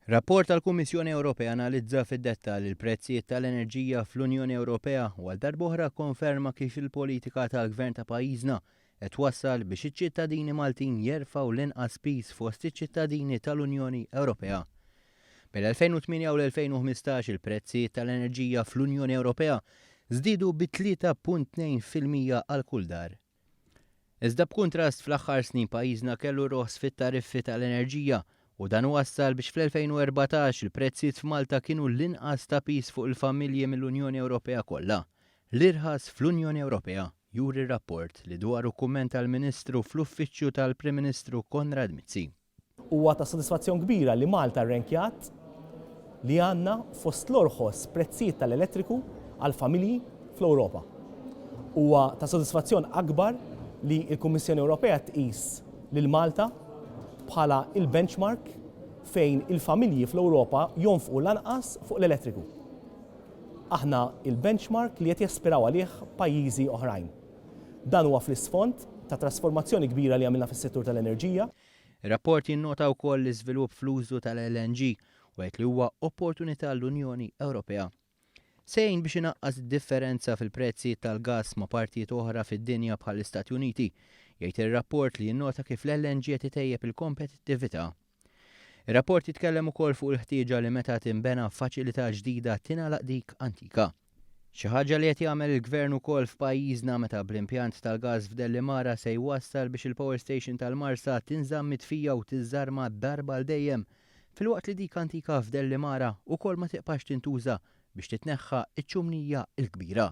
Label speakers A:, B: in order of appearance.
A: Rapport tal-Kummissjoni Ewropea analizza fid-dettall il-prezzijiet tal-enerġija fl-Unjoni Ewropea u għal darb'oħra konferma kif il-politika tal-Gvern ta' pajjiżna qed wassal biex iċ-ċittadini Maltin jerfgħu l-inqas piż fost iċ-ċittadini tal-Unjoni Ewropea. Mill-2008 u l-2015 il-prezzijiet tal-enerġija fl-Unjoni Ewropea żdiedu bi 3.2% għal kull dar. Iżda b'kuntrast fl-aħħar snin pajjiżna kellu roħs fit-tariffi tal-enerġija u dan wassal biex fl-2014 il-prezzijiet f'Malta kienu l-inqas ta' piż fuq il-familji mill-Unjoni Ewropea kollha. L-irħas fl-Unjoni Ewropea juri rapport li dwaru kummenta l-Ministru fl-Uffiċċju tal-Prim Ministru Konrad Mizzi.
B: Huwa ta' sodisfazzjon kbira li Malta rrenkjat li għandna fost l-orħos prezzijiet tal-elettriku għal familji fl-Ewropa. Huwa ta' sodisfazzjon akbar li l-Kummissjoni Ewropea tqis lil Malta bħala il-benchmark fejn il-familji fl-Ewropa jonfqu l-anqas fuq l-elettriku. Aħna il-benchmark li qed jaspiraw għalih pajjiżi oħrajn. Dan huwa fl-isfond ta' trasformazzjoni kbira li għamilna fis-settur tal-enerġija.
A: Ir-rapport jinnota wkoll l-iżvilupp fl-użu tal-LNG u għedt li huwa opportunità l-Unjoni Ewropea. Sejn biex inaqqas differenza fil-prezzi tal-gass ma' partijiet oħra fid-dinja bħall-Istati Uniti, jgħid ir-rapport li jinnota kif l-LNG qed itejjeb il-kompetittività. Ir-rapport jitkellem ukoll fuq il-ħtieġa li meta tinbena faċilità ġdida tingħalaq dik antika. Xi ħaġa li qed jagħmel il-Gvern ukoll f'pajjiżna meta bl-impjant tal-gass f'Dellimara se jwassal biex il-Power Station tal-Marsa tinżamm mitfija u tiżarma darba l dejjem, filwaqt li dik antika f'Dellimara ukoll ma tiqpax tintuża biex titneħħa iċ-ċumnija l-kbira.